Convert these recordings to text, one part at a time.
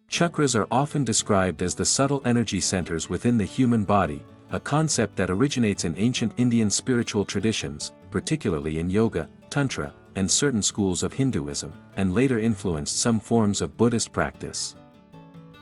Chakras are often described as the subtle energy centers within the human body, a concept that originates in ancient Indian spiritual traditions, particularly in yoga, tantra, and certain schools of Hinduism, and later influenced some forms of Buddhist practice.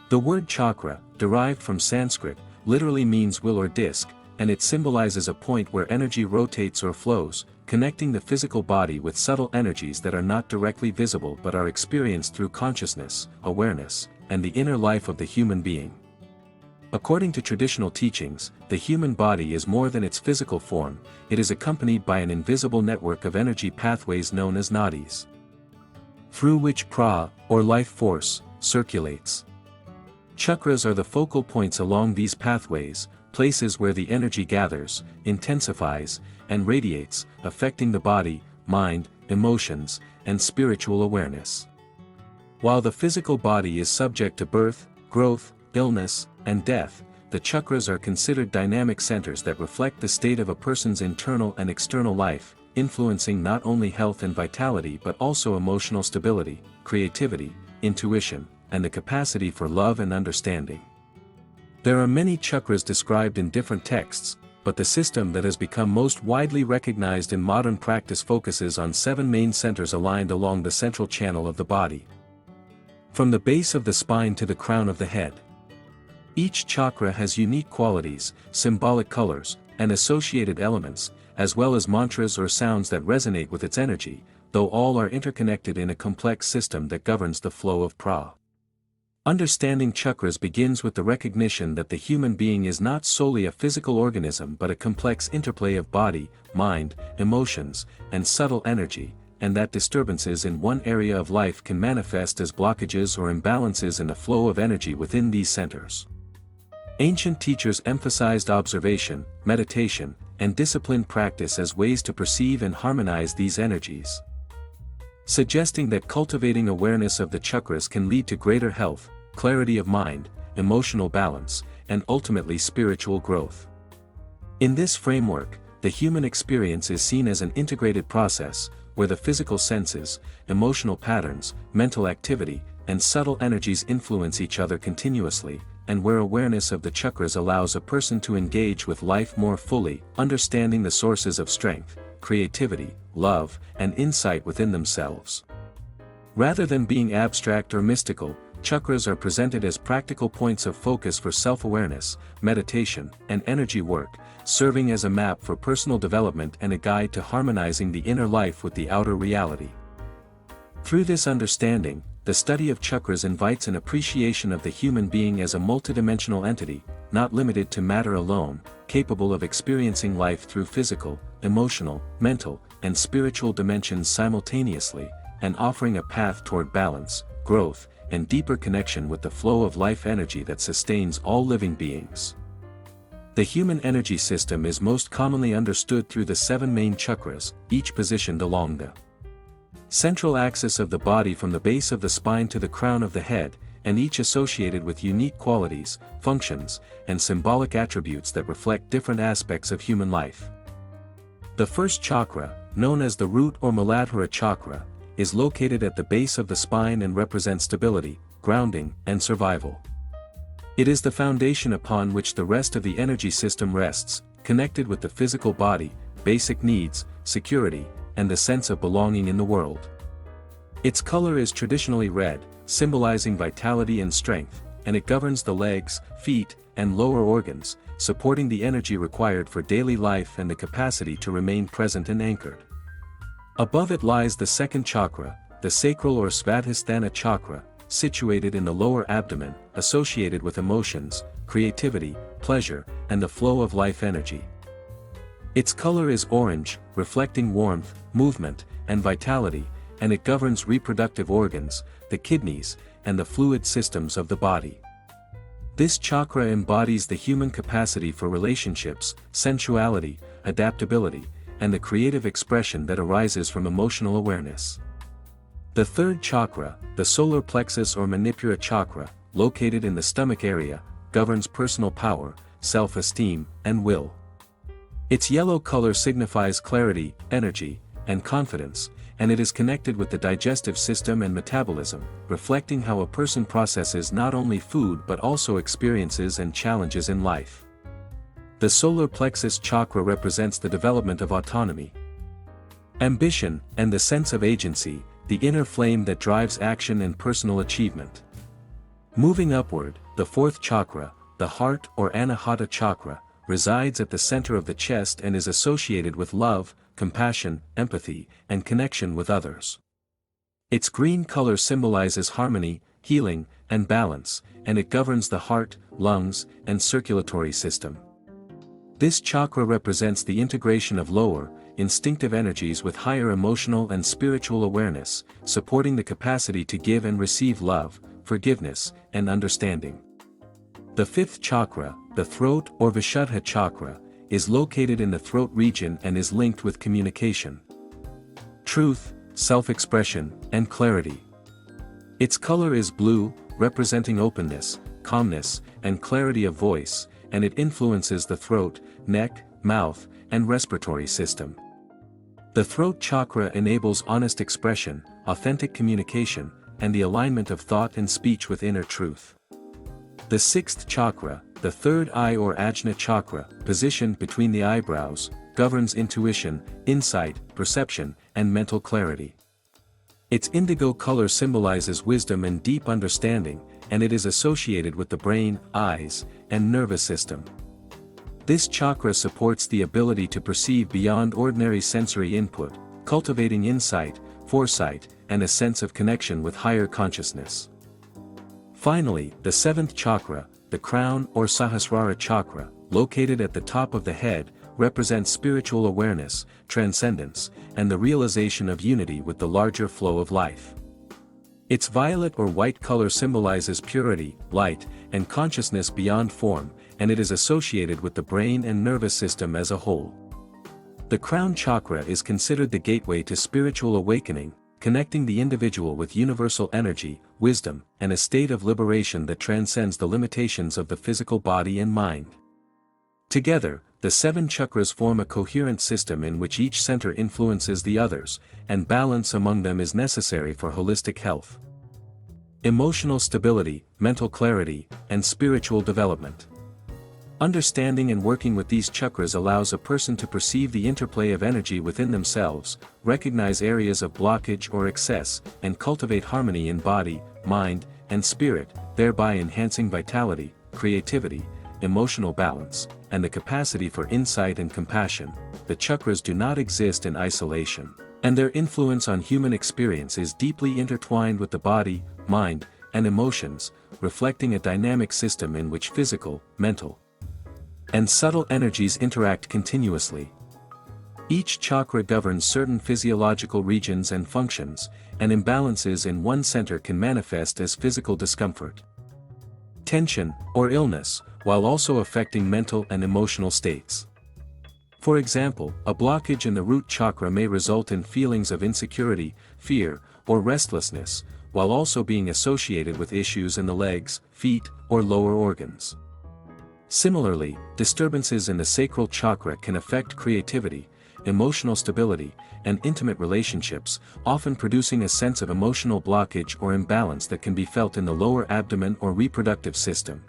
The word chakra, derived from Sanskrit, literally means wheel or disc, and it symbolizes a point where energy rotates or flows, connecting the physical body with subtle energies that are not directly visible but are experienced through consciousness, awareness, and the inner life of the human being. According to traditional teachings, the human body is more than its physical form, it is accompanied by an invisible network of energy pathways known as nadis, through which prana, or life force, circulates. Chakras are the focal points along these pathways, places where the energy gathers, intensifies, and radiates, affecting the body, mind, emotions, and spiritual awareness. While the physical body is subject to birth, growth, illness, and death, the chakras are considered dynamic centers that reflect the state of a person's internal and external life, influencing not only health and vitality but also emotional stability, creativity, intuition, and the capacity for love and understanding. There are many chakras described in different texts, but the system that has become most widely recognized in modern practice focuses on 7 main centers aligned along the central channel of the body, from the base of the spine to the crown of the head. Each chakra has unique qualities, symbolic colors, and associated elements, as well as mantras or sounds that resonate with its energy, though all are interconnected in a complex system that governs the flow of prana. Understanding chakras begins with the recognition that the human being is not solely a physical organism but a complex interplay of body, mind, emotions, and subtle energy, and that disturbances in one area of life can manifest as blockages or imbalances in the flow of energy within these centers. Ancient teachers emphasized observation, meditation, and disciplined practice as ways to perceive and harmonize these energies, suggesting that cultivating awareness of the chakras can lead to greater health, clarity of mind, emotional balance, and ultimately spiritual growth. In this framework, the human experience is seen as an integrated process, where the physical senses, emotional patterns, mental activity, and subtle energies influence each other continuously, and where awareness of the chakras allows a person to engage with life more fully, understanding the sources of strength, creativity, love, and insight within themselves. Rather than being abstract or mystical, chakras are presented as practical points of focus for self-awareness, meditation, and energy work, serving as a map for personal development and a guide to harmonizing the inner life with the outer reality. Through this understanding, the study of chakras invites an appreciation of the human being as a multidimensional entity, not limited to matter alone, capable of experiencing life through physical, emotional, mental, and spiritual dimensions simultaneously, and offering a path toward balance, growth, and deeper connection with the flow of life energy that sustains all living beings. The human energy system is most commonly understood through the 7 main chakras, each positioned along the central axis of the body from the base of the spine to the crown of the head, and each associated with unique qualities, functions, and symbolic attributes that reflect different aspects of human life. The first chakra, known as the root or Muladhara chakra, is located at the base of the spine and represents stability, grounding, and survival. It is the foundation upon which the rest of the energy system rests, connected with the physical body, basic needs, security, and the sense of belonging in the world. Its color is traditionally red, symbolizing vitality and strength, and it governs the legs, feet, and lower organs, supporting the energy required for daily life and the capacity to remain present and anchored. Above it lies the second chakra, the sacral or Svadhisthana chakra, situated in the lower abdomen, associated with emotions, creativity, pleasure, and the flow of life energy. Its color is orange, reflecting warmth, movement, and vitality, and it governs reproductive organs, the kidneys, and the fluid systems of the body. This chakra embodies the human capacity for relationships, sensuality, adaptability, and the creative expression that arises from emotional awareness. The third chakra, the solar plexus or Manipura chakra, located in the stomach area, governs personal power, self-esteem, and will. Its yellow color signifies clarity, energy, and confidence, and it is connected with the digestive system and metabolism, reflecting how a person processes not only food but also experiences and challenges in life. The solar plexus chakra represents the development of autonomy, ambition, and the sense of agency, the inner flame that drives action and personal achievement. Moving upward, the fourth chakra, the heart or anahata chakra, resides at the center of the chest and is associated with love, compassion, empathy, and connection with others. Its green color symbolizes harmony, healing, and balance, and it governs the heart, lungs, and circulatory system. This chakra represents the integration of lower, instinctive energies with higher emotional and spiritual awareness, supporting the capacity to give and receive love, forgiveness, and understanding. The fifth chakra, the throat or vishuddha chakra, is located in the throat region and is linked with communication, truth, self-expression, and clarity. Its color is blue, representing openness, calmness, and clarity of voice, and it influences the throat, neck, mouth, and respiratory system. The throat chakra enables honest expression, authentic communication, and the alignment of thought and speech with inner truth. The sixth chakra, the third eye or ajna chakra, positioned between the eyebrows, governs intuition, insight, perception, and mental clarity. Its indigo color symbolizes wisdom and deep understanding, and it is associated with the brain, eyes, and nervous system. This chakra supports the ability to perceive beyond ordinary sensory input, cultivating insight, foresight, and a sense of connection with higher consciousness. Finally, the seventh chakra, the crown or Sahasrara chakra, located at the top of the head, represents spiritual awareness, transcendence, and the realization of unity with the larger flow of life. Its violet or white color symbolizes purity, light, and consciousness beyond form, and it is associated with the brain and nervous system as a whole. The crown chakra is considered the gateway to spiritual awakening, connecting the individual with universal energy, wisdom, and a state of liberation that transcends the limitations of the physical body and mind. Together, the seven chakras form a coherent system in which each center influences the others, and balance among them is necessary for holistic health, emotional stability, mental clarity, and spiritual development. Understanding and working with these chakras allows a person to perceive the interplay of energy within themselves, recognize areas of blockage or excess, and cultivate harmony in body, mind, and spirit, thereby enhancing vitality, creativity, emotional balance, and the capacity for insight and compassion. The chakras do not exist in isolation, and their influence on human experience is deeply intertwined with the body, mind, and emotions, reflecting a dynamic system in which physical, mental, and subtle energies interact continuously. Each chakra governs certain physiological regions and functions, and imbalances in one center can manifest as physical discomfort, tension, or illness, while also affecting mental and emotional states. For example, a blockage in the root chakra may result in feelings of insecurity, fear, or restlessness, while also being associated with issues in the legs, feet, or lower organs. Similarly, disturbances in the sacral chakra can affect creativity, emotional stability, and intimate relationships, often producing a sense of emotional blockage or imbalance that can be felt in the lower abdomen or reproductive system.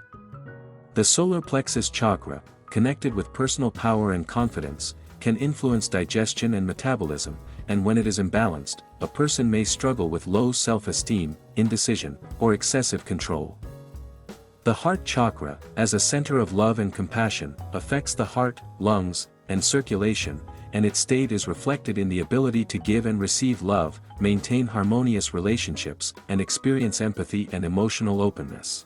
The solar plexus chakra, connected with personal power and confidence, can influence digestion and metabolism, and when it is imbalanced, a person may struggle with low self-esteem, indecision, or excessive control. The heart chakra, as a center of love and compassion, affects the heart, lungs, and circulation, and its state is reflected in the ability to give and receive love, maintain harmonious relationships, and experience empathy and emotional openness.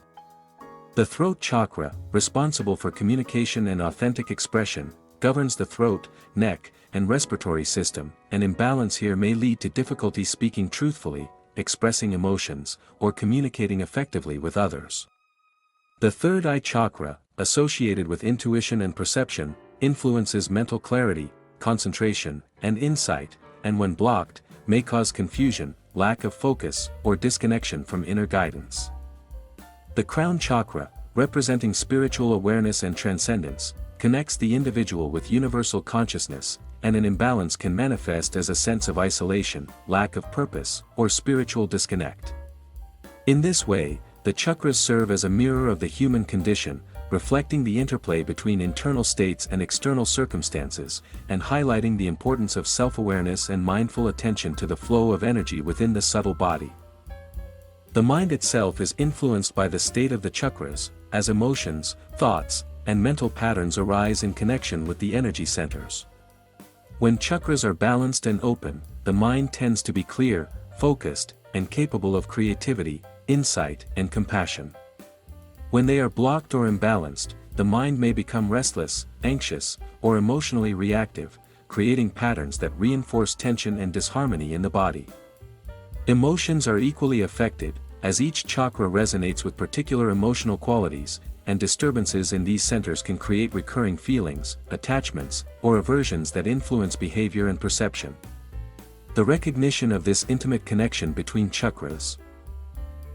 The throat chakra, responsible for communication and authentic expression, governs the throat, neck, and respiratory system. An imbalance here may lead to difficulty speaking truthfully, expressing emotions, or communicating effectively with others. The third eye chakra, associated with intuition and perception, influences mental clarity, concentration, and insight, and when blocked, may cause confusion, lack of focus, or disconnection from inner guidance. The crown chakra, representing spiritual awareness and transcendence, connects the individual with universal consciousness, and an imbalance can manifest as a sense of isolation, lack of purpose, or spiritual disconnect. In this way, the chakras serve as a mirror of the human condition, reflecting the interplay between internal states and external circumstances, and highlighting the importance of self-awareness and mindful attention to the flow of energy within the subtle body. The mind itself is influenced by the state of the chakras, as emotions, thoughts, and mental patterns arise in connection with the energy centers. When chakras are balanced and open, the mind tends to be clear, focused, and capable of creativity, insight, and compassion. When they are blocked or imbalanced, the mind may become restless, anxious, or emotionally reactive, creating patterns that reinforce tension and disharmony in the body. Emotions are equally affected, as each chakra resonates with particular emotional qualities, and disturbances in these centers can create recurring feelings, attachments, or aversions that influence behavior and perception. The recognition of this intimate connection between chakras,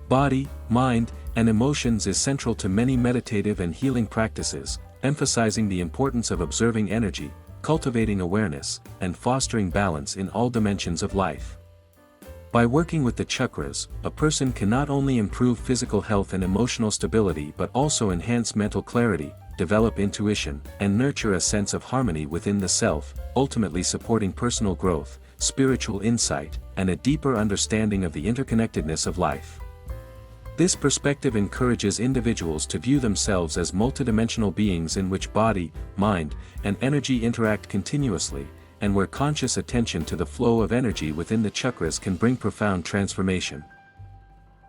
body, mind, and emotions is central to many meditative and healing practices, emphasizing the importance of observing energy, cultivating awareness, and fostering balance in all dimensions of life. By working with the chakras, a person can not only improve physical health and emotional stability but also enhance mental clarity, develop intuition, and nurture a sense of harmony within the self, ultimately supporting personal growth, spiritual insight, and a deeper understanding of the interconnectedness of life. This perspective encourages individuals to view themselves as multidimensional beings in which body, mind, and energy interact continuously, and where conscious attention to the flow of energy within the chakras can bring profound transformation.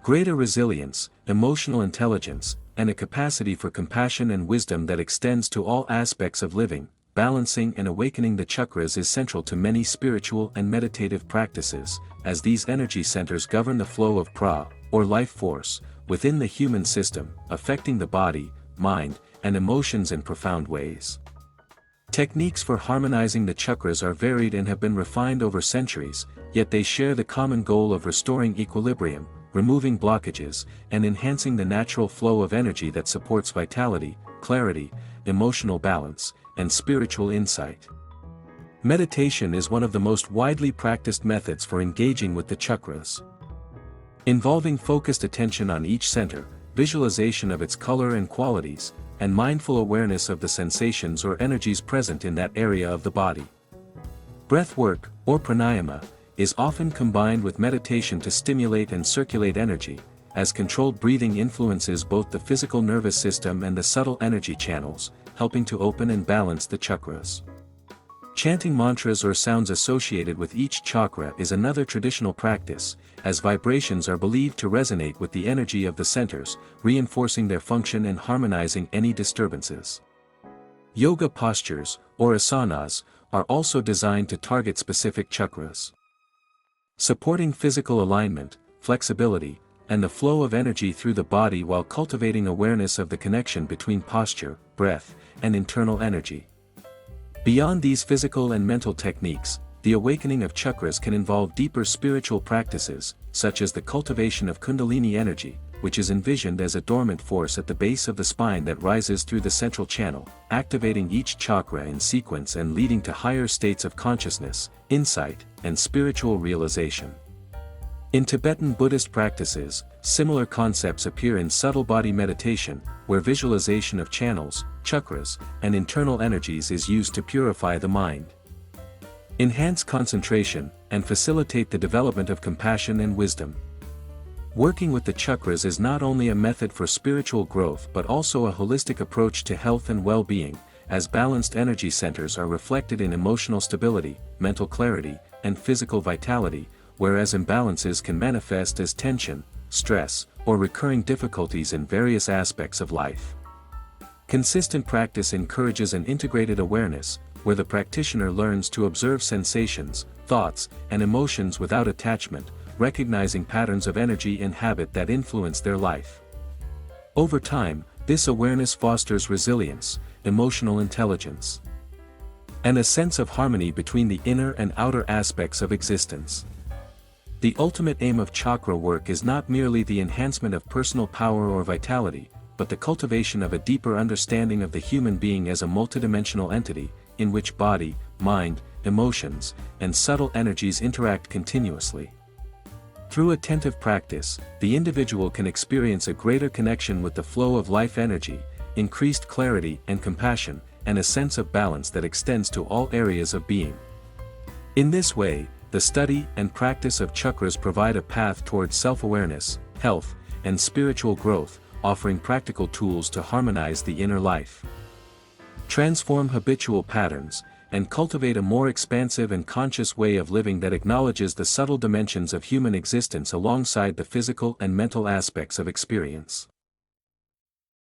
Greater resilience, emotional intelligence, and a capacity for compassion and wisdom that extends to all aspects of living. Balancing and awakening the chakras is central to many spiritual and meditative practices, as these energy centers govern the flow of prana, or life force, within the human system, affecting the body, mind, and emotions in profound ways. Techniques for harmonizing the chakras are varied and have been refined over centuries, yet they share the common goal of restoring equilibrium, removing blockages, and enhancing the natural flow of energy that supports vitality, clarity, emotional balance, and spiritual insight. Meditation is one of the most widely practiced methods for engaging with the chakras. Involving focused attention on each center, visualization of its color and qualities, and mindful awareness of the sensations or energies present in that area of the body. Breath work, or pranayama, is often combined with meditation to stimulate and circulate energy, as controlled breathing influences both the physical nervous system and the subtle energy channels, helping to open and balance the chakras. Chanting mantras or sounds associated with each chakra is another traditional practice, as vibrations are believed to resonate with the energy of the centers, reinforcing their function and harmonizing any disturbances. Yoga postures, or asanas, are also designed to target specific chakras. Supporting physical alignment, flexibility, and the flow of energy through the body while cultivating awareness of the connection between posture, breath, and internal energy. Beyond these physical and mental techniques, the awakening of chakras can involve deeper spiritual practices, such as the cultivation of kundalini energy, which is envisioned as a dormant force at the base of the spine that rises through the central channel, activating each chakra in sequence and leading to higher states of consciousness, insight, and spiritual realization. In Tibetan Buddhist practices, similar concepts appear in subtle body meditation, where visualization of channels, chakras, and internal energies is used to purify the mind, enhance concentration, and facilitate the development of compassion and wisdom. Working with the chakras is not only a method for spiritual growth but also a holistic approach to health and well-being, as balanced energy centers are reflected in emotional stability, mental clarity, and physical vitality, whereas imbalances can manifest as tension, stress, or recurring difficulties in various aspects of life. Consistent practice encourages an integrated awareness, where the practitioner learns to observe sensations, thoughts, and emotions without attachment, recognizing patterns of energy and habit that influence their life. Over time, this awareness fosters resilience, emotional intelligence, and a sense of harmony between the inner and outer aspects of existence. The ultimate aim of chakra work is not merely the enhancement of personal power or vitality, but the cultivation of a deeper understanding of the human being as a multidimensional entity, in which body, mind, emotions, and subtle energies interact continuously. Through attentive practice, the individual can experience a greater connection with the flow of life energy, increased clarity and compassion, and a sense of balance that extends to all areas of being. In this way, the study and practice of chakras provide a path towards self-awareness, health, and spiritual growth, offering practical tools to harmonize the inner life, transform habitual patterns, and cultivate a more expansive and conscious way of living that acknowledges the subtle dimensions of human existence alongside the physical and mental aspects of experience.